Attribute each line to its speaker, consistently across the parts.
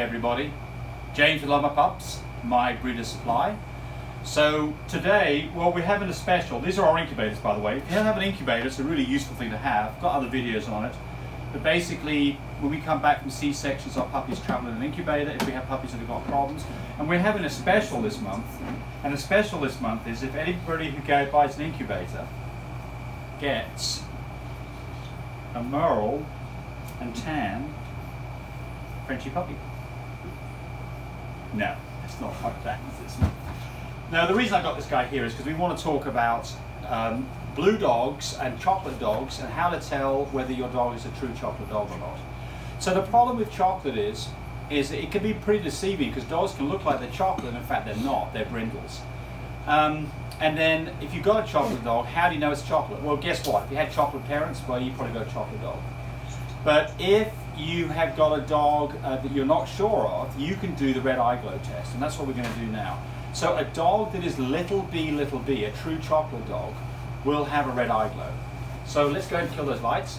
Speaker 1: everybody. James with Love My Pups, my breeder supply. So today, well, we're having a special. These are our incubators, by the way. If you don't have an incubator, it's a really useful thing to have. I've got other videos on it. But basically, when we come back from C-sections, our puppies travel in an incubator if we have puppies that have got problems. And we're having a special this month. And the special this month is if anybody who buys an incubator gets a merle and tan Frenchie puppy. No, it's not like that. Now, the reason I got this guy here is because we want to talk about blue dogs and chocolate dogs and how to tell whether your dog is a true chocolate dog or not. So the problem with chocolate is that it can be pretty deceiving because dogs can look like they're chocolate and in fact they're not, they're brindles. And then if you've got a chocolate dog, how do you know it's chocolate? Well, guess what? If you had chocolate parents, well, you probably got a chocolate dog. But if you have got a dog that you're not sure of, you can do the red eye glow test, and that's what we're going to do now. So a dog that is little b, a true chocolate dog, will have a red eye glow. So let's go ahead and kill those lights.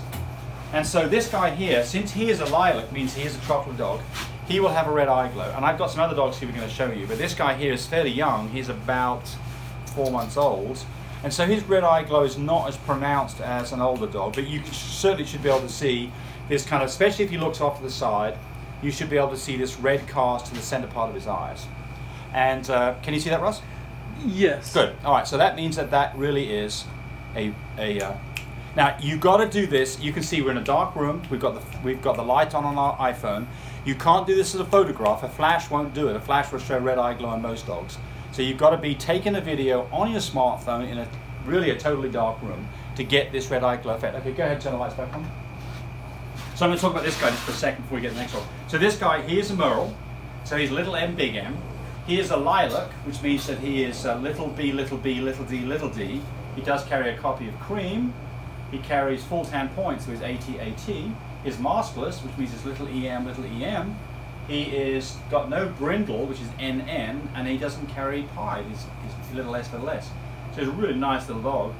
Speaker 1: And so this guy here, since he is a lilac, means he is a chocolate dog, he will have a red eye glow. And I've got some other dogs here we're going to show you, but this guy here is fairly young. He's about 4 months old. And so his red eye glow is not as pronounced as an older dog, but you certainly should be able to see this kind of, especially if he looks off to the side, you should be able to see this red cast in the center part of his eyes. And can you see that, Russ?
Speaker 2: Yes.
Speaker 1: Good. All right, so that means that that really is now you got to do this. You can see we're in a dark room. We've got the light on our iPhone. You can't do this as a photograph. A flash won't do it. A flash will show red eye glow on most dogs. So you've got to be taking a video on your smartphone in a totally dark room to get this red eye glow effect. Okay, go ahead and turn the lights back on. So I'm going to talk about this guy just for a second before we get to the next one. So this guy, he is a merle. So he's little m, big M. He is a lilac, which means that he is little b, little d, little d. He does carry a copy of cream. He carries full tan points, so he's AT. He's maskless, which means he's little em. He is got no brindle, which is NN, and he doesn't carry pied. He's little s. So he's a really nice little dog.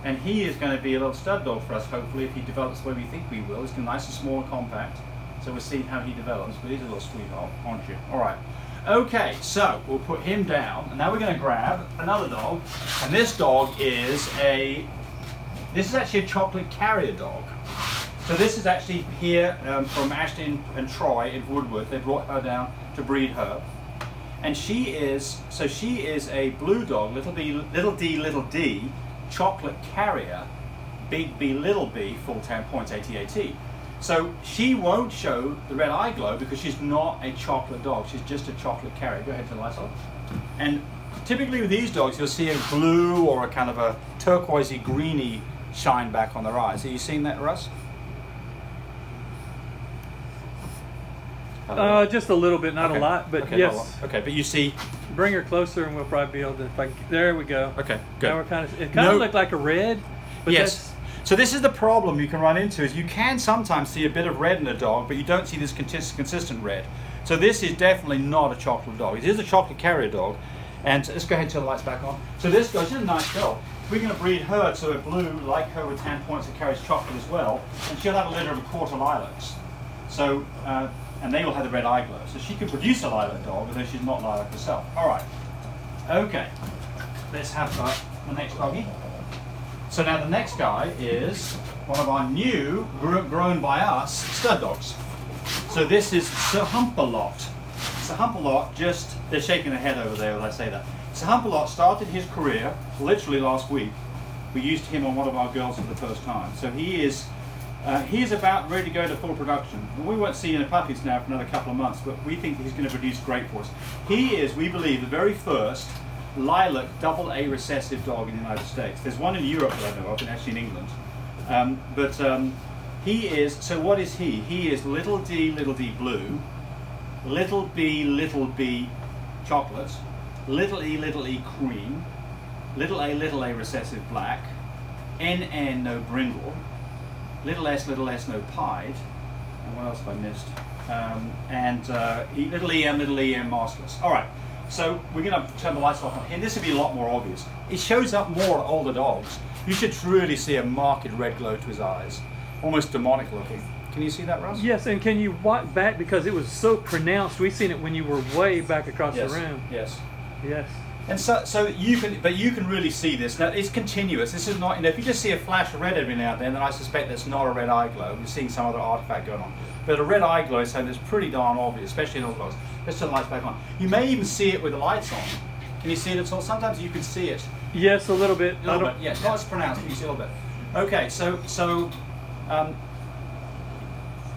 Speaker 1: And he is going to be a little stud dog for us, hopefully, if he develops the way we think we will. He's going to be nice and small and compact. So we'll see how he develops. But he's a little sweetheart, aren't you? All right. Okay, so we'll put him down. And now we're going to grab another dog. And this dog is this is actually a chocolate carrier dog. So this is actually here from Ashton and Troy in Woodward. They brought her down to breed her. And she is a blue dog, little d, little d, chocolate carrier, big B, little b, full tan points, AT. So she won't show the red eye glow because she's not a chocolate dog. She's just a chocolate carrier. Go ahead to the lights on. And typically with these dogs, you'll see a blue or a kind of a turquoisey, greeny shine back on their eyes. Are you seeing that, Russ?
Speaker 2: Just a little bit, not a lot, but
Speaker 1: okay,
Speaker 2: yes.
Speaker 1: Okay, but you see.
Speaker 2: Bring her closer, and we'll probably be able to. There we go.
Speaker 1: Okay, good.
Speaker 2: Now we're it kind of looked like a red. But
Speaker 1: yes. So this is the problem you can run into: is you can sometimes see a bit of red in a dog, but you don't see this consistent red. So this is definitely not a chocolate dog. It is a chocolate carrier dog. And let's go ahead and turn the lights back on. So this girl, she's a nice girl. We're going to breed her to a blue, like her, with tan points that carries chocolate as well, and she'll have a litter of a quarter lilacs. So. And they will have the red eye glow. So she can produce a lilac dog, although she's not lilac herself. All right. Okay. Let's have the next doggy. So now the next guy is one of our new, grown by us, stud dogs. So this is Sir Hump-a-Lot. Sir Hump-a-Lot they're shaking their head over there when I say that. Sir Hump-a-Lot started his career literally last week. We used him on one of our girls for the first time. So he is about ready to go to full production. We won't see any puppies now for another couple of months, but we think he's going to produce great for us. He is, we believe, the very first lilac AA recessive dog in the United States. There's one in Europe that I know of, and actually in England. He is, so what is he? He is little d blue, little b chocolate, little e cream, little a recessive black, NN no brindle, little s no pied, and what else have I missed? Little em maskless. All right, so we're going to turn the lights off on him. This would be a lot more obvious. It shows up more at older dogs. You should really see a marked red glow to his eyes, almost demonic looking. Can you see that, Russ?
Speaker 2: Yes, and can you walk back because it was so pronounced? We seen it when you were way back across
Speaker 1: Yes.
Speaker 2: the room.
Speaker 1: Yes.
Speaker 2: Yes.
Speaker 1: And so you can really see this. Now it's continuous. This is not, if you just see a flash of red every now and then I suspect that's not a red eye glow. You're seeing some other artifact going on. But a red eye glow is something that's pretty darn obvious, especially in all dogs. Let's turn the lights back on. You may even see it with the lights on. Can you see it at all? Sometimes you can see it.
Speaker 2: Yes, a little bit.
Speaker 1: A little bit. Yeah, not as pronounced, but you see a little bit. Okay, so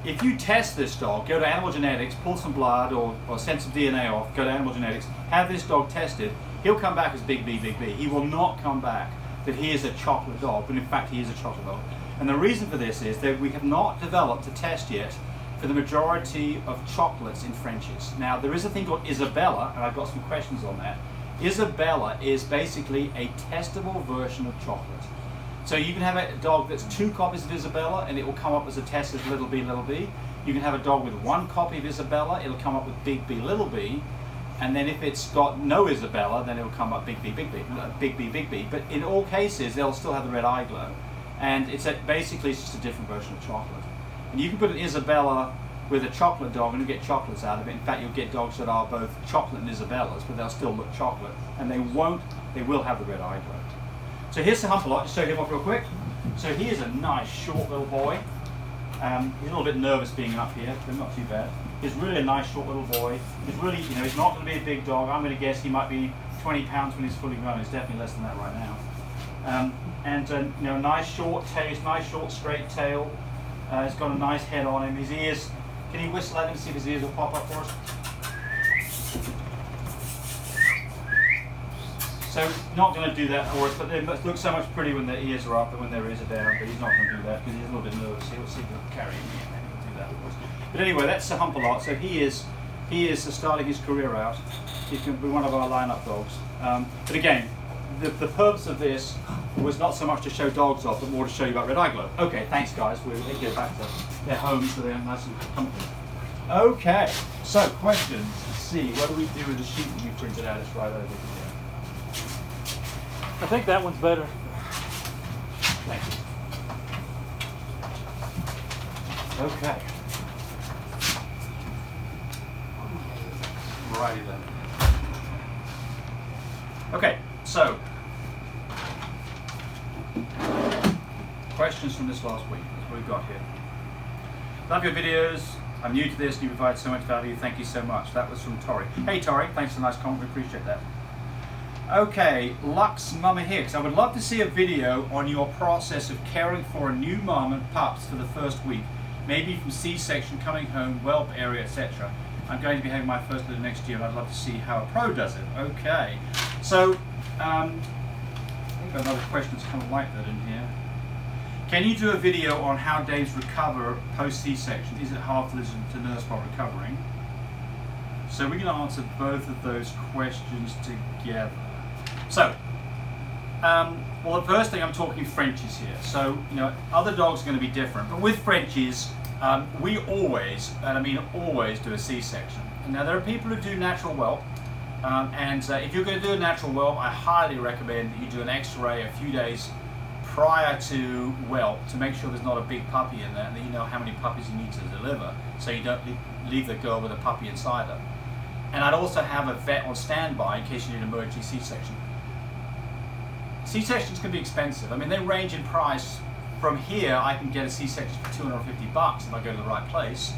Speaker 1: if you test this dog, go to animal genetics, pull some blood or send some DNA off, go to animal genetics, have this dog tested, he'll come back as Big B, Big B. He will not come back that he is a chocolate dog, but in fact he is a chocolate dog. And the reason for this is that we have not developed a test yet for the majority of chocolates in Frenchies. Now there is a thing called Isabella, and I've got some questions on that. Isabella is basically a testable version of chocolate. So you can have a dog that's 2 copies of Isabella and it will come up as a test as little b, little b. You can have a dog with 1 copy of Isabella, it'll come up with big B, little b. And then if it's got no Isabella, then it'll come up big B, big B, big B, big B. But in all cases, they'll still have the red eye glow. And basically it's just a different version of chocolate. And you can put an Isabella with a chocolate dog and you'll get chocolates out of it. In fact, you'll get dogs that are both chocolate and Isabellas, but they'll still look chocolate. And they will have the red eye glow. So here's the Humperlot, just show him off real quick. So he is a nice short little boy. He's a little bit nervous being up here, but not too bad. He's really a nice short little boy. He's really, he's not going to be a big dog. I'm going to guess he might be 20 pounds when he's fully grown. He's definitely less than that right now. Nice short tail, nice short straight tail. He's got a nice head on him. His ears, can you whistle at him and see if his ears will pop up for us? So not going to do that for us, but they look so much prettier when their ears are up than when their ears are down, but he's not going to do that because he's a little bit nervous. He'll see if he'll carry him and he'll do that for us. But anyway, that's the Humperlot. So he is starting his career out. He can be one of our lineup dogs. But again, the purpose of this was not so much to show dogs off, but more to show you about red eye glow. Okay, thanks guys. We'll get back to their homes so they're nice and comfortable. Okay, so questions. Let's see, what do we do with the sheet that you printed out? It's right over here.
Speaker 2: I think that one's better.
Speaker 1: Thank you. Okay. Righty then. Okay, so questions from this last week. That's what we've got here. Love your videos. I'm new to this and you provide so much value. Thank you so much. That was from Tori. Hey Tori, thanks for the nice comment. We appreciate that. Okay, Lux Mama Hicks. I would love to see a video on your process of caring for a new mom and pups for the first week. Maybe from C-section, coming home, whelp area, etc. I'm going to be having my first litter next year and I'd love to see how a pro does it. Okay, so I think another question's kind of like that in here. Can you do a video on how Daves recover post C-section? Is it hard for them to nurse while recovering? So we're going to answer both of those questions together. So, well, the first thing I'm talking Frenchies here. So, other dogs are going to be different, but with Frenchies, we always, and I mean always, do a C-section. Now, there are people who do natural whelp, and if you're going to do a natural whelp, I highly recommend that you do an X-ray a few days prior to whelp to make sure there's not a big puppy in there, and that you know how many puppies you need to deliver, so you don't leave the girl with a puppy inside her. And I'd also have a vet on standby in case you need an emergency C-section. C-sections can be expensive. I mean, they range in price. From here, I can get a C-section for $250 if I go to the right place.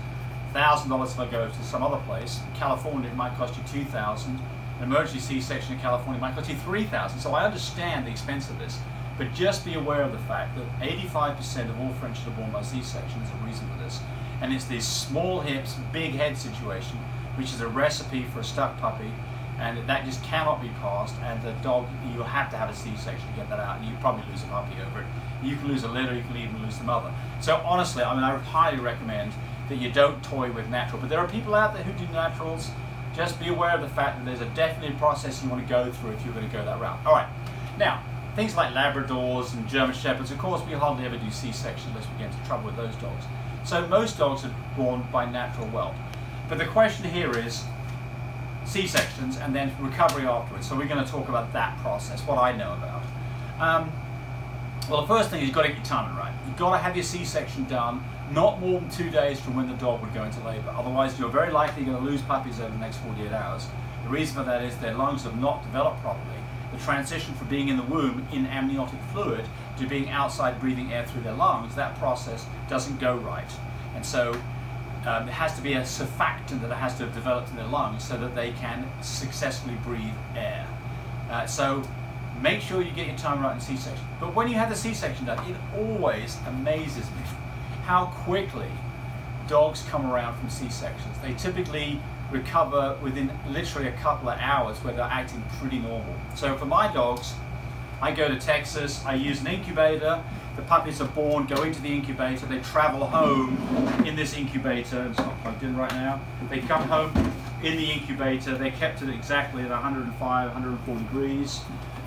Speaker 1: $1,000 if I go to some other place. In California, it might cost you $2,000. An emergency C-section in California might cost you $3,000. So I understand the expense of this, but just be aware of the fact that 85% of all Frenchies are born by C-section. There's a reason for this. And it's this small hips, big head situation, which is a recipe for a stuck puppy, and that just cannot be passed, and the dog, you'll have to have a C-section to get that out, and you probably lose a puppy over it. You can lose a litter, you can even lose the mother. So honestly, I mean, I would highly recommend that you don't toy with natural, but there are people out there who do naturals. Just be aware of the fact that there's a definite process you want to go through if you're going to go that route. All right, now, things like Labradors and German Shepherds, of course, we hardly ever do C-section unless we get into trouble with those dogs. So most dogs are born by natural whelp. But the question here is C-sections and then recovery afterwards. So we're going to talk about that process, what I know about. Well, the first thing is you've got to get your timing right. You've got to have your C-section done not more than 2 days from when the dog would go into labor. Otherwise, you're very likely going to lose puppies over the next 48 hours. The reason for that is their lungs have not developed properly. The transition from being in the womb in amniotic fluid to being outside breathing air through their lungs, that process doesn't go right. And so there has to be a surfactant that has to have developed in their lungs so that they can successfully breathe air. So make sure you get your time right in C-section. But when you have the C-section done, it always amazes me how quickly dogs come around from C-sections. They typically recover within literally a couple of hours where they're acting pretty normal. So for my dogs, I go to Texas, I use an incubator, the puppies are born, go into the incubator, they travel home in this incubator, it's not plugged in right now, they come home in the incubator, they're kept at exactly at 105, 104 degrees,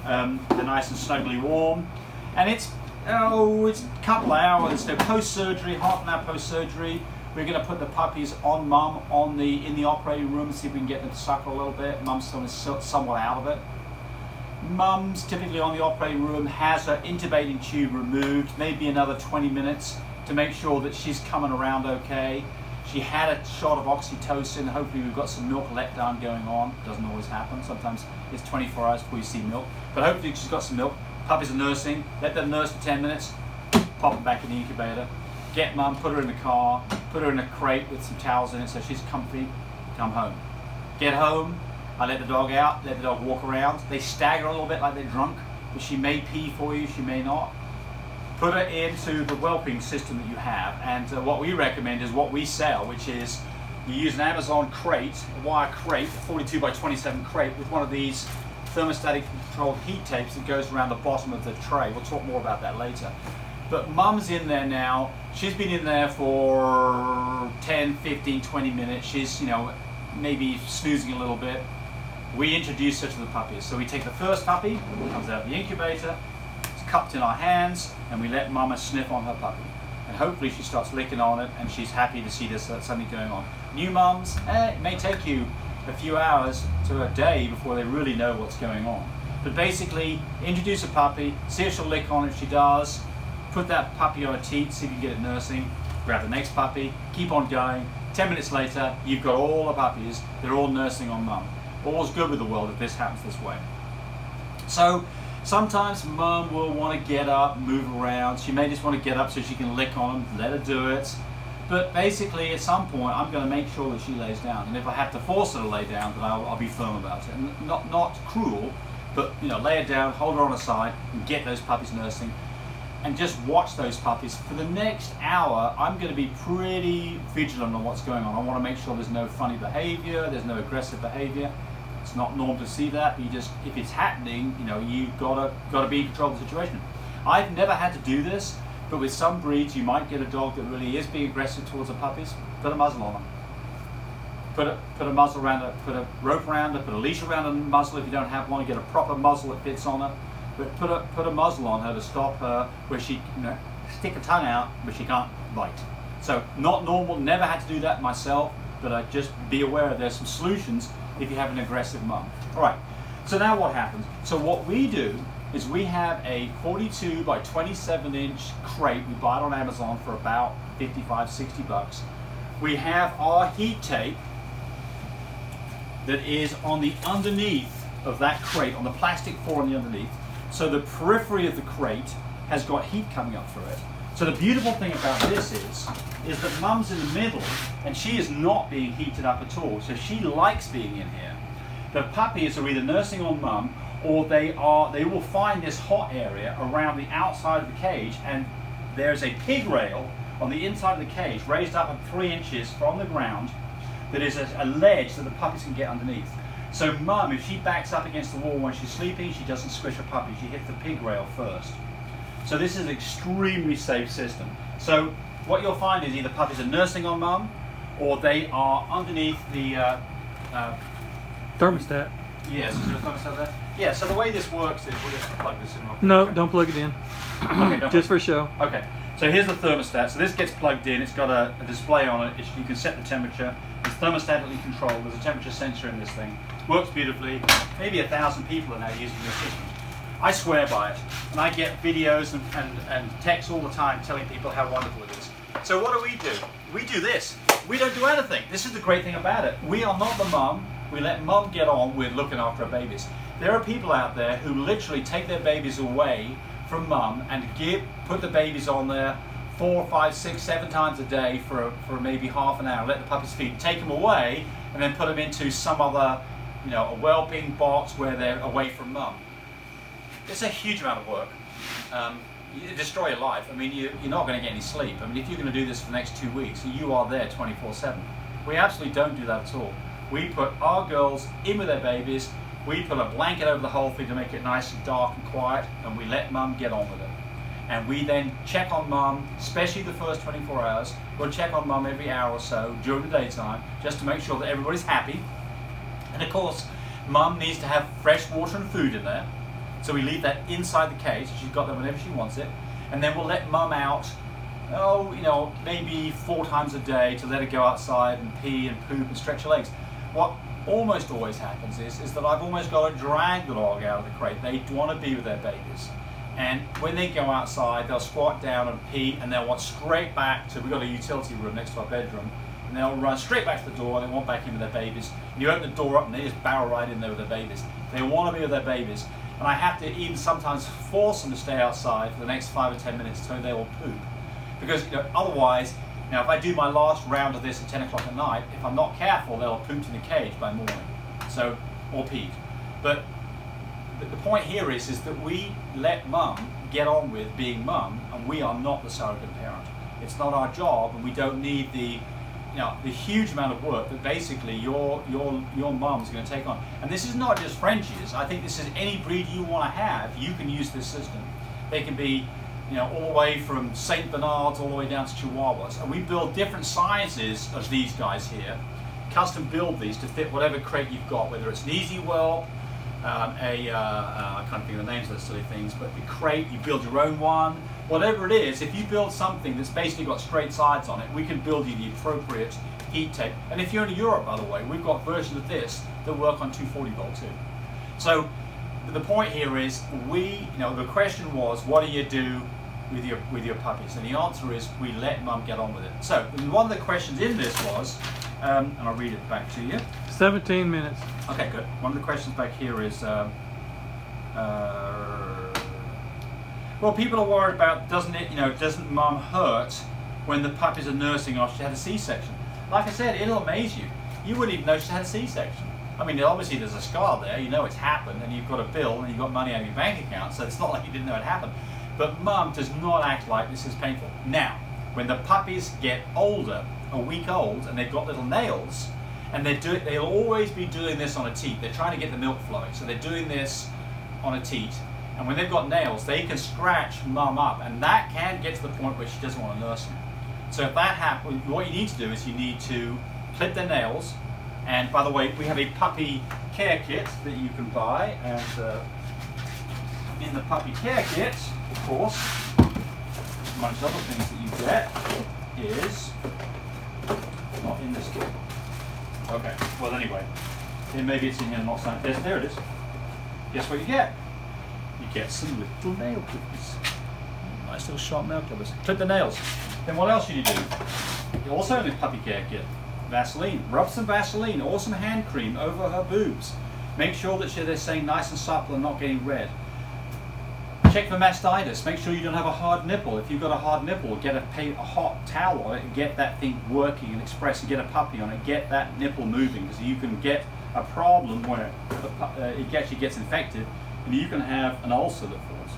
Speaker 1: they're nice and snugly warm, and it's a couple of hours, they're post-surgery, half an hour post-surgery. We're going to put the puppies on mum in the operating room and see if we can get them to suckle a little bit. Mum's somewhat out of it. Mum's typically on the operating room, has her intubating tube removed, maybe another 20 minutes to make sure that she's coming around okay. She had a shot of oxytocin. Hopefully we've got some milk letdown going on. Doesn't always happen. Sometimes it's 24 hours before you see milk. But hopefully she's got some milk. Puppies are nursing. Let them nurse for 10 minutes. Pop them back in the incubator. Get mum, put her in the car, put her in a crate with some towels in it so she's comfy, come home. Get home, I let the dog out, let the dog walk around. They stagger a little bit like they're drunk, but she may pee for you, she may not. Put her into the whelping system that you have, and what we recommend is what we sell, which is you use an Amazon crate, a wire crate, a 42 by 27 crate with one of these thermostatic controlled heat tapes that goes around the bottom of the tray. We'll talk more about that later. But mum's in there now. She's been in there for 10, 15, 20 minutes. She's, maybe snoozing a little bit. We introduce her to the puppies. So we take the first puppy, comes out of the incubator, it's cupped in our hands, and we let mama sniff on her puppy. And hopefully she starts licking on it, and she's happy to see there's something going on. New mums, it may take you a few hours to a day before they really know what's going on. But basically, introduce a puppy, see if she'll lick on it. If she does, put that puppy on a teat, see if you can get it nursing, grab the next puppy, keep on going. 10 minutes later, you've got all the puppies, they're all nursing on mum. All's good with the world if this happens this way. So sometimes mum will want to get up, move around. She may just want to get up so she can lick on them, let her do it. But basically at some point, I'm going to make sure that she lays down. And if I have to force her to lay down, then I'll be firm about it. And not cruel, but lay her down, hold her on her side, and get those puppies nursing. And just watch those puppies. For the next hour, I'm going to be pretty vigilant on what's going on. I want to make sure there's no funny behavior, there's no aggressive behavior. It's not normal to see that, but if it's happening, you've got to be in control of the situation. I've never had to do this, but with some breeds, you might get a dog that really is being aggressive towards the puppies. Put a muzzle on them. Put a muzzle around her, put a rope around her, put a leash around her muzzle if you don't have one, get a proper muzzle that fits on her. But put a muzzle on her to stop her where she stick her tongue out, but she can't bite. So not normal, never had to do that myself, but just be aware there's some solutions if you have an aggressive mum. All right, so now what happens? So what we do is we have a 42 by 27 inch crate. We buy it on Amazon for about 55, 60 bucks. We have our heat tape that is on the underneath of that crate, on the plastic floor on the underneath. So the periphery of the crate has got heat coming up through it. So the beautiful thing about this is that mum's in the middle and she is not being heated up at all. So she likes being in here. The puppies are either nursing on mum or they will find this hot area around the outside of the cage, and there's a pig rail on the inside of the cage raised up at 3 inches from the ground that is a ledge that the puppies can get underneath. So mum, if she backs up against the wall when she's sleeping, she doesn't squish her puppy, she hits the pig rail first. So this is an extremely safe system. So what you'll find is either puppies are nursing on mum, or they are underneath the
Speaker 2: thermostat.
Speaker 1: Yes, is there a thermostat there? Yeah, so the way this works is, we'll just plug this in.
Speaker 2: No, don't plug it in.
Speaker 1: Okay,
Speaker 2: just for show.
Speaker 1: Okay, so here's the thermostat. So this gets plugged in, it's got a display on it. You can set the temperature. It's thermostatically controlled. There's a temperature sensor in this thing. Works beautifully. Maybe 1,000 people are now using this system. I swear by it. And I get videos and texts all the time telling people how wonderful it is. So what do? We do this. We don't do anything. This is the great thing about it. We are not the mum. We let mum get on with looking after our babies. There are people out there who literally take their babies away from mum and put the babies on there 4, 5, 6, 7 times a day for maybe half an hour, let the puppies feed, take them away, and then put them into some other, a whelping box where they're away from mum. It's a huge amount of work. You destroy your life. I mean, you're not going to get any sleep. I mean, if you're going to do this for the next 2 weeks, you are there 24/7. We absolutely don't do that at all. We put our girls in with their babies, we put a blanket over the whole thing to make it nice and dark and quiet, and we let mum get on with it. And we then check on mum, especially the first 24 hours. We'll check on mum every hour or so during the daytime, just to make sure that everybody's happy. And of course, mum needs to have fresh water and food in there. So we leave that inside the cage. She's got that whenever she wants it. And then we'll let mum out, maybe 4 times a day to let her go outside and pee and poop and stretch her legs. What almost always happens is that I've almost got to drag the dog out of the crate. They want to be with their babies. And when they go outside, they'll squat down and pee, and they'll want straight back to, we've got a utility room next to our bedroom, and they'll run straight back to the door, they want back in with their babies. And you open the door up and they just barrel right in there with their babies. They want to be with their babies. And I have to even sometimes force them to stay outside for the next 5 or 10 minutes so they will poop. Because otherwise, if I do my last round of this at 10 o'clock at night, if I'm not careful, they'll have pooped in the cage by morning. So, or peed. But the point here is that we let mum get on with being mum, and we are not the surrogate parent. It's not our job, and we don't need the huge amount of work that basically your mum's going to take on. And this is not just Frenchies. I think this is any breed you want to have. You can use this system. They can be, all the way from Saint Bernards all the way down to Chihuahuas, and we build different sizes of these guys here. Custom build these to fit whatever crate you've got, whether it's an easy whelp, I can't think of the names of those silly things, but the crate, you build your own one, whatever it is. If you build something that's basically got straight sides on it, we can build you the appropriate heat tape. And if you're in Europe, by the way, we've got versions of this that work on 240 volt too. So the point here is, the question was, what do you do with your puppies? And the answer is, we let mum get on with it. So one of the questions in this was, and I'll read it back to you.
Speaker 2: 17 minutes.
Speaker 1: Okay, good. One of the questions back here is, well, people are worried about, doesn't mum hurt when the puppies are nursing after she had a C-section? Like I said, it'll amaze you. You wouldn't even know she had a C-section. I mean, obviously there's a scar there, it's happened, and you've got a bill, and you've got money out of your bank account, so it's not like you didn't know it happened. But mum does not act like this is painful. Now, when the puppies get older, a week old, and they've got little nails, and they'll always be doing this on a teat. They're trying to get the milk flowing, so they're doing this on a teat. And when they've got nails, they can scratch mum up, and that can get to the point where she doesn't want to nurse them. So if that happens, what you need to do is you need to clip their nails. And by the way, we have a puppy care kit that you can buy, and in the puppy care kit, of course, amongst other things that you get is not in this kit. Okay, well anyway, maybe it's in here and not signed. Yes, there it is. Guess what you get? You get some little nail clippers. Nice little sharp nail clippers. Clip the nails. Then what else should you do? You also in the puppy care kit, Vaseline. Rub some Vaseline or some hand cream over her boobs. Make sure that they're staying nice and supple and not getting red. Check for mastitis. Make sure you don't have a hard nipple. If you've got a hard nipple, get a hot towel on it and get that thing working and express, and get a puppy on it. Get that nipple moving, because you can get a problem where it actually gets infected, and you can have an ulcer that forms,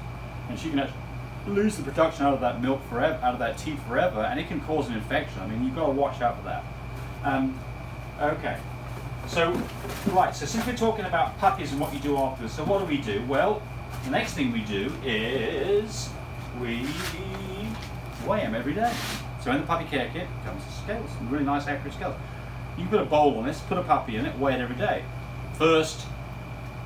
Speaker 1: and she can actually lose the production out of that milk forever, out of that teat forever, and it can cause an infection. I mean, you've got to watch out for that. Okay. So since we're talking about puppies and what you do afterwards, so what do? Well, the next thing we do is we weigh them every day. So in the puppy care kit comes the scales, some really nice accurate scales. You can put a bowl on this, put a puppy in it, weigh it every day. First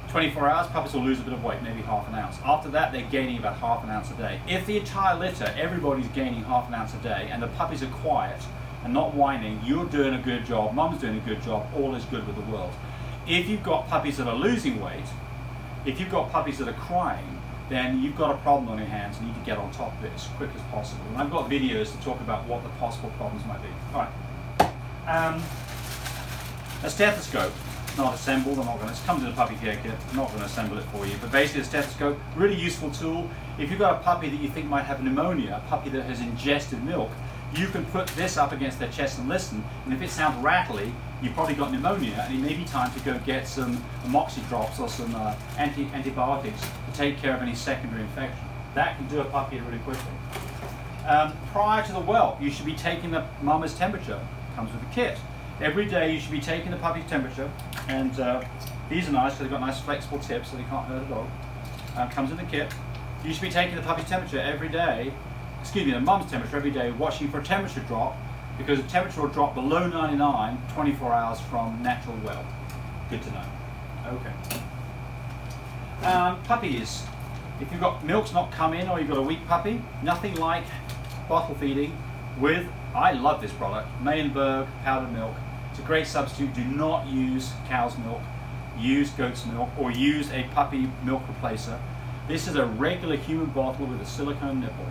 Speaker 1: 24 hours, puppies will lose a bit of weight, maybe half an ounce. After that, they're gaining about half an ounce a day. If the entire litter, everybody's gaining half an ounce a day, and the puppies are quiet and not whining, you're doing a good job, mum's doing a good job, all is good with the world. If you've got puppies that are losing weight, if you've got puppies that are crying, then you've got a problem on your hands and you need to get on top of it as quick as possible. And I've got videos to talk about what the possible problems might be. All right. A stethoscope, not assembled. I'm not going to. It comes in a puppy care kit. I'm not going to assemble it for you. But basically, a stethoscope, really useful tool. If you've got a puppy that you think might have pneumonia, a puppy that has ingested milk, you can put this up against their chest and listen. And if it sounds rattly, you've probably got pneumonia, and it may be time to go get some amoxicillin drops or some antibiotics to take care of any secondary infection. That can do a puppy really quickly. Prior to the whelp, you should be taking the mama's temperature. Comes with a kit. Every day you should be taking the puppy's temperature, and these are nice because they've got nice flexible tips so they can't hurt a dog. Comes in the kit. You should be taking the puppy's temperature every day, the mum's temperature every day, watching for a temperature drop, because the temperature will drop below 99 24 hours from natural whelp. Good to know. Okay. Puppies. If you've got milk's not come in or you've got a weak puppy, nothing like bottle feeding with, I love this product, Mayenberg powdered milk. It's a great substitute. Do not use cow's milk, use goat's milk, or use a puppy milk replacer. This is a regular human bottle with a silicone nipple.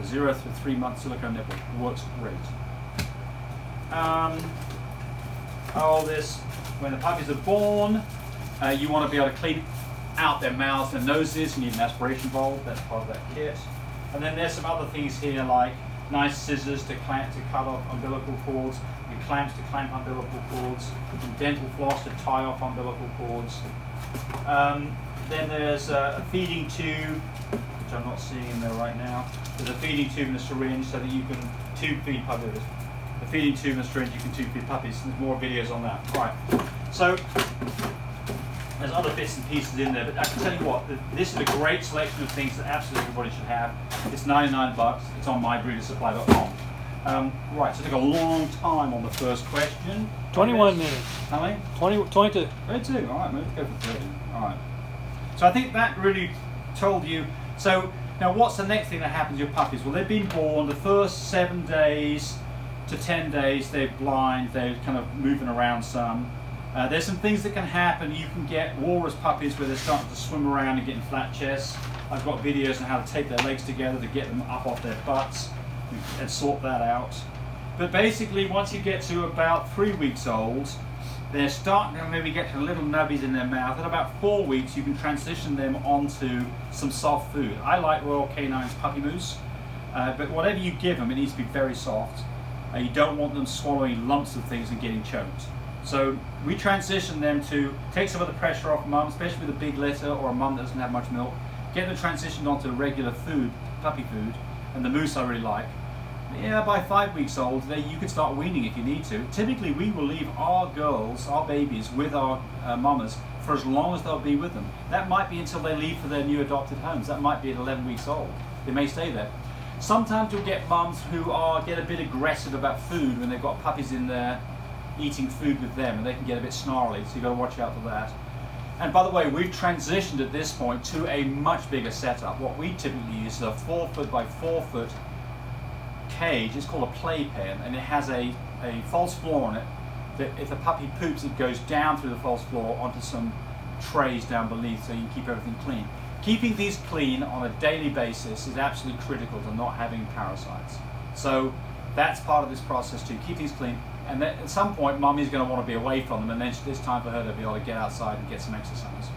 Speaker 1: It's a 0 to 3 month silicone nipple. Works great. All this, when the puppies are born, you want to be able to clean out their mouths and noses. You need an aspiration bowl. That's part of that kit. And then there's some other things here like nice scissors to cut off umbilical cords, and clamps to clamp umbilical cords, and dental floss to tie off umbilical cords. Then there's a feeding tube, which I'm not seeing in there right now. There's a feeding tube and a syringe so that you can tube feed puppies. A feeding tube and a syringe, you can tube feed puppies. There's more videos on that. Right. So there's other bits and pieces in there, but I can tell you what, this is a great selection of things that absolutely everybody should have. It's 99 bucks. It's on mybreedersupply.com. Right, so it took a long time on the first question.
Speaker 2: 21 minutes.
Speaker 1: How many?
Speaker 2: 22.
Speaker 1: 22. All right, let's go for 30. All right. So I think that really told you. So now what's the next thing that happens to your puppies? Well, they've been born. The first 7 days to 10 days, they're blind. They're kind of moving around some. There's some things that can happen. You can get walrus puppies where they're starting to swim around and getting flat chests. I've got videos on how to tape their legs together to get them up off their butts and sort that out. But basically, once you get to about 3 weeks old, they're starting to maybe get to little nubbies in their mouth. At about 4 weeks, you can transition them onto some soft food. I like Royal Canin's Puppy Mousse, but whatever you give them, it needs to be very soft. You don't want them swallowing lumps of things and getting choked. So we transition them to take some of the pressure off mum, especially with a big litter or a mum that doesn't have much milk. Get them transitioned onto regular food, puppy food, and the mousse I really like. Yeah, by 5 weeks old, you can start weaning if you need to. Typically, we will leave our girls, our babies, with our mamas for as long as they'll be with them. That might be until they leave for their new adopted homes. That might be at 11 weeks old. They may stay there. Sometimes you'll get mums who get a bit aggressive about food when they've got puppies in there eating food with them, and they can get a bit snarly, so you've got to watch out for that. And by the way, we've transitioned at this point to a much bigger setup. What we typically use is a 4 foot by 4 foot cage. It's called a playpen, and it has a false floor on it that if the puppy poops, it goes down through the false floor onto some trays down beneath, so you can keep everything clean. Keeping these clean on a daily basis is absolutely critical to not having parasites. So that's part of this process too. Keep these clean. And then at some point, mummy's going to want to be away from them, and then it's time for her to be able to get outside and get some exercise.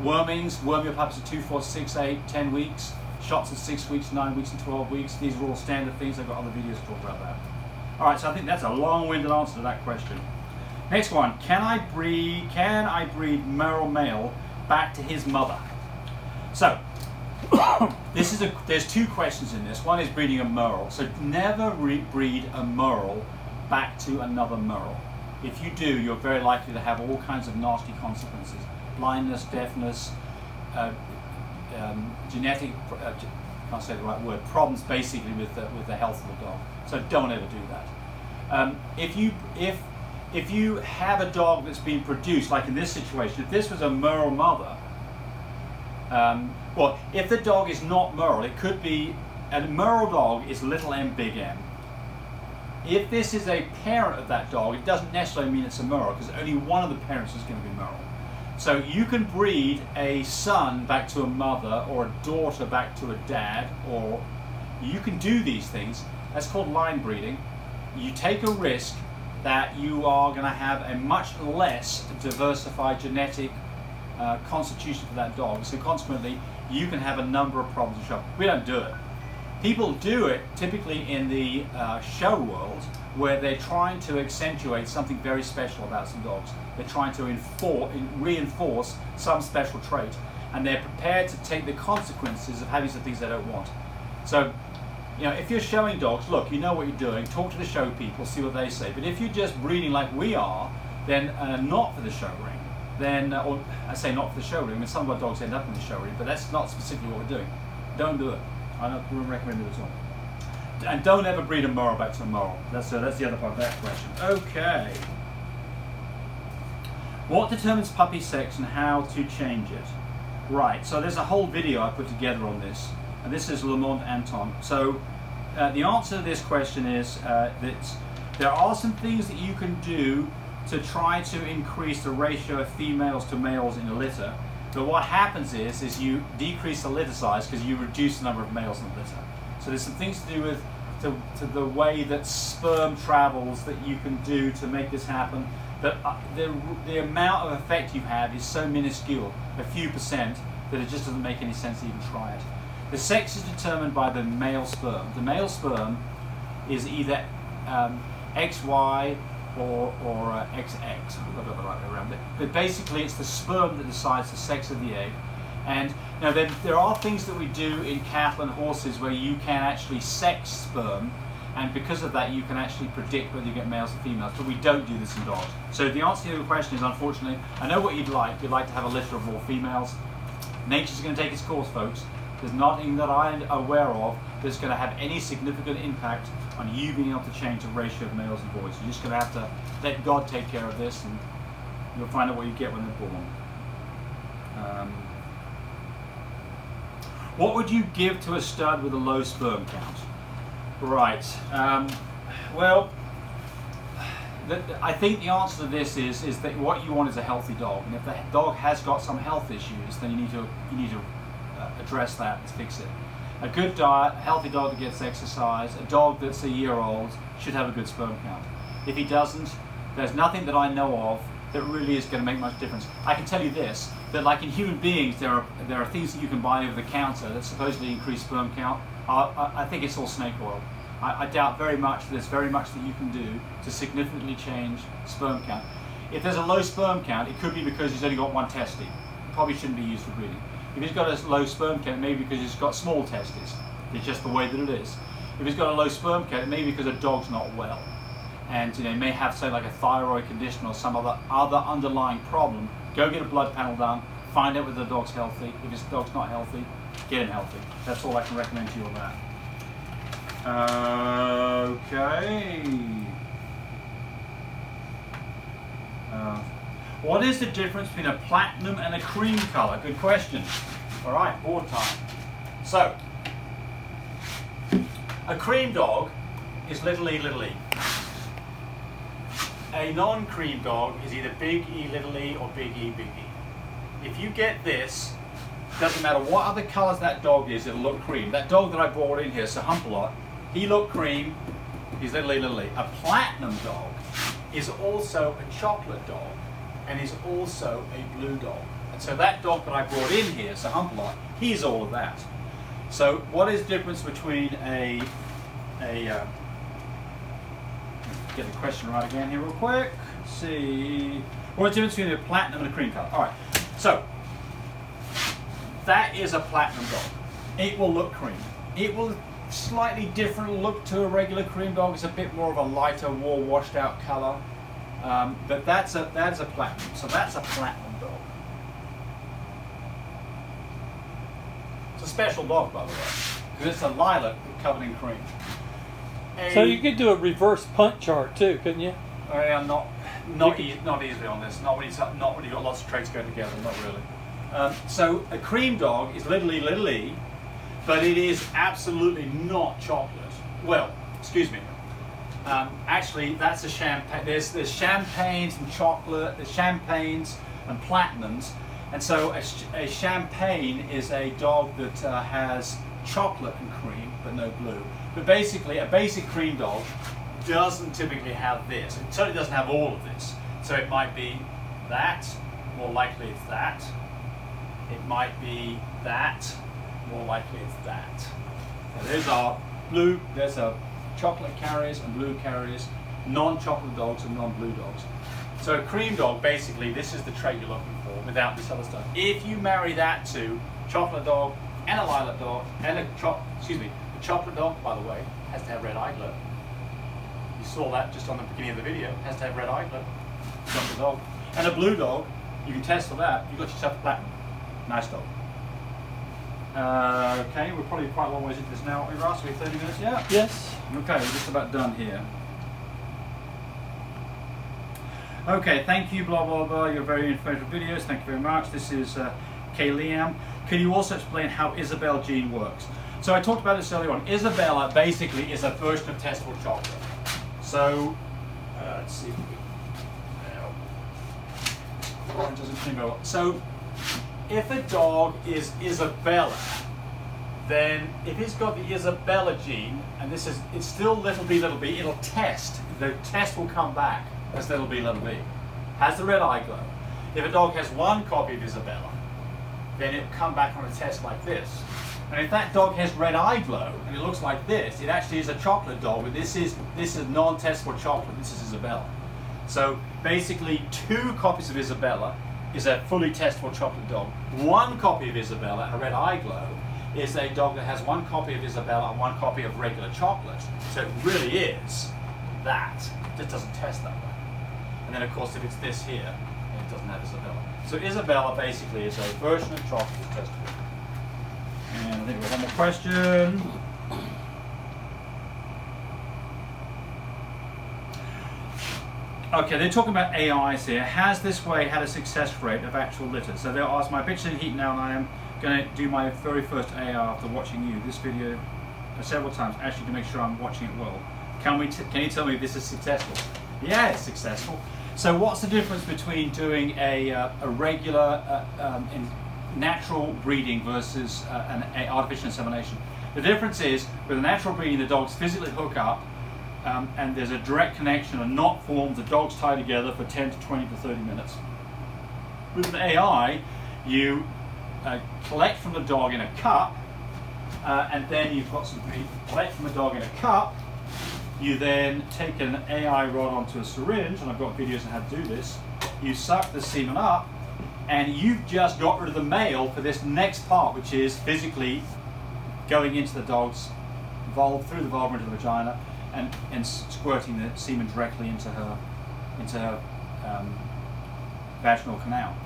Speaker 1: Wormings, worm your puppies at 2, 4, 6, 8, 10 weeks. Shots at 6 weeks, 9 weeks, and 12 weeks. These are all standard things. I've got other videos to talk about that. All right, so I think that's a long-winded answer to that question. Next one: Can I breed merle male back to his mother? So there's two questions in this. One is breeding a merle. So never breed a merle back to another merle. If you do, you're very likely to have all kinds of nasty consequences: blindness, deafness, genetic, can't say the right word, problems basically with the health of the dog. So don't ever do that. If you have a dog that's been produced, like in this situation, if this was a merle mother, well, if the dog is not merle, it could be, a merle dog is little m, big M. If this is a parent of that dog, it doesn't necessarily mean it's a merle, because only one of the parents is going to be merle. So you can breed a son back to a mother or a daughter back to a dad, or you can do these things. That's called line breeding. You take a risk that you are going to have a much less diversified genetic constitution for that dog. So consequently, you can have a number of problems to show. We don't do it. People do it typically in the show world, where they're trying to accentuate something very special about some dogs. They're trying to reinforce some special trait, and they're prepared to take the consequences of having some things they don't want. So, you know, if you're showing dogs, look, you know what you're doing, talk to the show people, see what they say. But if you're just breeding like we are, then not for the show ring, then, or I say not for the show ring, I mean, some of our dogs end up in the show ring, but that's not specifically what we're doing. Don't do it. I don't recommend it at all. And don't ever breed a moral back to a moral. That's the other part of that question. Okay. What determines puppy sex and how to change it? Right, so there's a whole video I put together on this. And this is Lamont Anton. So the answer to this question is that there are some things that you can do to try to increase the ratio of females to males in a litter. But what happens is you decrease the litter size because you reduce the number of males in the litter. So there's some things to do with to the way that sperm travels that you can do to make this happen. But the amount of effect you have is so minuscule, a few percent, that it just doesn't make any sense to even try it. The sex is determined by the male sperm. The male sperm is either XY or XX. I've got the right way around it. But basically, it's the sperm that decides the sex of the egg. And now there are things that we do in cattle and horses where you can actually sex sperm, and because of that you can actually predict whether you get males or females, but we don't do this in dogs. So the answer to your question is, unfortunately, I know what you'd like to have a litter of all females. Nature's going to take its course, folks. There's nothing that I'm aware of that's going to have any significant impact on you being able to change the ratio of males and boys. You're just going to have to let God take care of this, and you'll find out what you get when they're born. What would you give to a stud with a low sperm count? Right. Well, I think the answer to this is that what you want is a healthy dog, and if the dog has got some health issues, then you need to address that and fix it. A good diet, a healthy dog that gets exercise, a dog that's a year old should have a good sperm count. If he doesn't, there's nothing that I know of that really is going to make much difference. I can tell you this, that like in human beings, there are things that you can buy over the counter that supposedly increase sperm count. I think it's all snake oil. I doubt very much there's very much that you can do to significantly change sperm count. If there's a low sperm count, it could be because he's only got one testy. It probably shouldn't be used for breeding. If he's got a low sperm count, maybe because he's got small testes. It's just the way that it is. If he's got a low sperm count, maybe because a dog's not well, and he may have, say, like a thyroid condition or some other underlying problem. Go get a blood panel done. Find out whether the dog's healthy. If his dog's not healthy, get him healthy. That's all I can recommend to you on that. Okay. What is the difference between a platinum and a cream color? Good question. All right, board time. So, a cream dog is little e, little e. A non-cream dog is either big E, little e, or big E, big E. If you get this, doesn't matter what other colors that dog is, it'll look cream. That dog that I brought in here, Sir Hump-a-Lot, he looked cream, he's little e, little e. A platinum dog is also a chocolate dog, and is also a blue dog. And so that dog that I brought in here, Sir Hump-a-Lot, he's all of that. So what is the difference between get the question right again here real quick. Let's see. What's the difference between a platinum and a cream color? All right. So that is a platinum dog. It will look cream. It will slightly different look to a regular cream dog. It's a bit more of a lighter, more washed out color. But that's a platinum. So that's a platinum dog. It's a special dog, by the way, because it's a lilac covered in cream.
Speaker 2: So you could do a reverse punt chart too, couldn't you?
Speaker 1: Not easily on this. Not when you've got lots of traits going together. Not really. So a cream dog is little e, but it is absolutely not chocolate. Well, excuse me. Actually, that's a champagne. There's champagnes and chocolate. There's champagnes and platinums. And so a champagne is a dog that has chocolate and cream, but no blue. But basically, a basic cream dog doesn't typically have this. It certainly doesn't have all of this. So it might be that, more likely it's that. It might be that, more likely it's that. So there's our blue, there's our chocolate carriers and blue carriers, non-chocolate dogs and non-blue dogs. So a cream dog, basically, this is the trait you're looking for without this other stuff. If you marry that to chocolate dog and a lilac dog and a chocolate dog, by the way, has to have red eye glow. You saw that just on the beginning of the video. Has to have red eye glow. Chocolate dog. And a blue dog, you can test for that. You've got yourself a platinum. Nice dog. Okay, we're probably quite a long ways into this now, aren't we, Ross? Are we 30 minutes yet?
Speaker 2: Yes.
Speaker 1: Okay, we're just about done here. Okay, thank you, blah, blah, blah. You're very informative videos. Thank you very much. This is Liam. Can you also explain how Isabelle gene works? So I talked about this earlier on. Isabella basically is a version of testable chocolate. So, let's see if we it doesn't seem very well. So, if a dog is Isabella, then if it's got the Isabella gene, and this is, it's still little b, it'll test. The test will come back as little b, has the red eye glow. If a dog has one copy of Isabella, then it'll come back on a test like this. And if that dog has red eye glow and it looks like this, it actually is a chocolate dog, but this is non-testable chocolate. This is Isabella. So basically, 2 copies of Isabella is a fully testable chocolate dog. 1 copy of Isabella, a red eye glow, is a dog that has 1 copy of Isabella and 1 copy of regular chocolate. So it really is that. It just doesn't test that way. And then of course, if it's this here, it doesn't have Isabella. So Isabella basically is a version of chocolate that's testable. And I think we have one more question. Okay, they're talking about AIs here. Has this way had a success rate of actual litter? So they'll ask, my bitch in heat now, and I am going to do my very first AI after watching you. This video several times, actually, to make sure I'm watching it well. Can you tell me if this is successful? Yeah, it's successful. So what's the difference between doing a regular natural breeding versus an artificial insemination? The difference is, with a natural breeding, the dogs physically hook up, and there's a direct connection, a knot forms, the dogs tie together for 10 to 20 to 30 minutes. With an AI, you collect from the dog in a cup, and then you've got some breed. Collect from the dog in a cup, you then take an AI rod onto a syringe, and I've got videos on how to do this. You suck the semen up, and you've just got rid of the male for this next part, which is physically going into the dog's vulva, through the vulva into the vagina, and squirting the semen directly into her vaginal canal.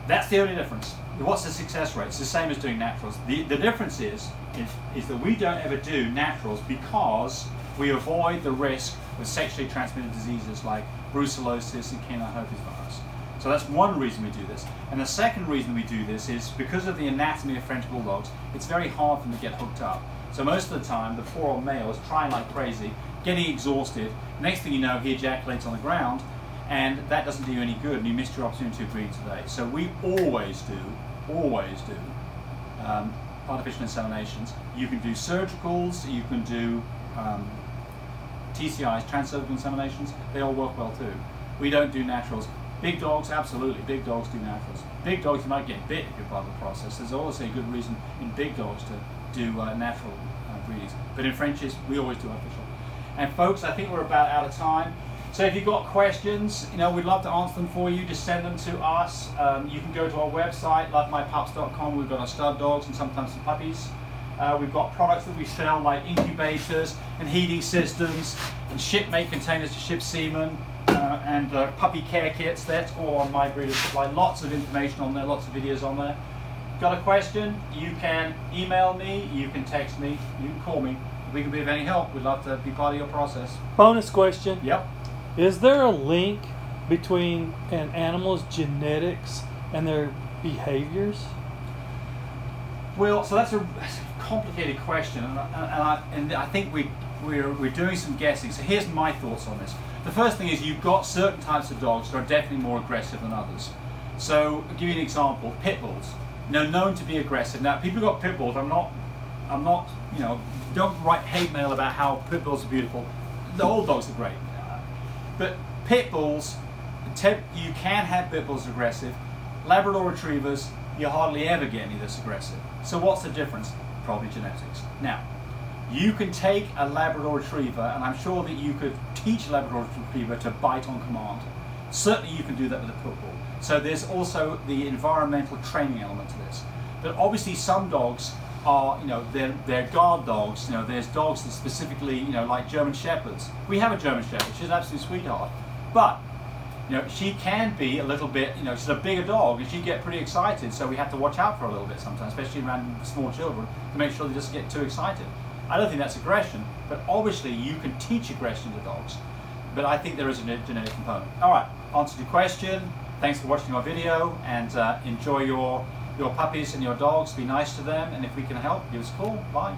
Speaker 1: That's the only difference. What's the success rate? It's the same as doing naturals. The difference is that we don't ever do naturals because we avoid the risk of sexually transmitted diseases like brucellosis and canine herpesvirus. So that's one reason we do this. And the second reason we do this is because of the anatomy of French bulldogs, it's very hard for them to get hooked up. So most of the time, the poor old male is trying like crazy, getting exhausted. Next thing you know, he ejaculates on the ground, and that doesn't do you any good, and you missed your opportunity to breed today. So we always do artificial inseminations. You can do surgicals, you can do TCIs, transcervical inseminations. They all work well too. We don't do naturals. Big dogs, absolutely. Big dogs do naturals. Big dogs, you might get bit if you're part of the process. There's always a good reason in big dogs to do natural breedings. But in Frenchies, we always do artificial. And folks, I think we're about out of time. So if you've got questions, we'd love to answer them for you. Just send them to us. You can go to our website, lovemypups.com. We've got our stud dogs and sometimes some puppies. We've got products that we sell like incubators and heating systems and shipmate containers to ship semen and puppy care kits. That's all on My Breeder Supply. Lots of information on there, lots of videos on there. Got a question? You can email me, you can text me, you can call me. If we can be of any help, we'd love to be part of your process.
Speaker 2: Bonus question.
Speaker 1: Yep.
Speaker 2: Is there a link between an animal's genetics and their behaviors?
Speaker 1: Well, so that's a complicated question, and I think we're doing some guessing. So here's my thoughts on this. The first thing is you've got certain types of dogs that are definitely more aggressive than others. So I'll give you an example. Pitbulls, known to be aggressive. Now, people who've got pitbulls, I'm not, don't write hate mail about how pitbulls are beautiful. The old dogs are great, but pitbulls, you can have pitbulls aggressive. Labrador retrievers, you hardly ever get any this aggressive. So what's the difference? Probably genetics. Now, you can take a Labrador retriever, and I'm sure that you could teach a Labrador retriever to bite on command. Certainly you can do that with a pit bull. So there's also the environmental training element to this. But obviously some dogs are, they're guard dogs. There's dogs that specifically, like German Shepherds. We have a German Shepherd, she's an absolute sweetheart. But, she can be a little bit, she's a bigger dog and she get pretty excited, so we have to watch out for her a little bit sometimes, especially around small children, to make sure they just get too excited. I don't think that's aggression, but obviously you can teach aggression to dogs. But I think there is a genetic component. All right, answered your question. Thanks for watching our video, and enjoy your puppies and your dogs. Be nice to them, and if we can help, give us a call. Bye.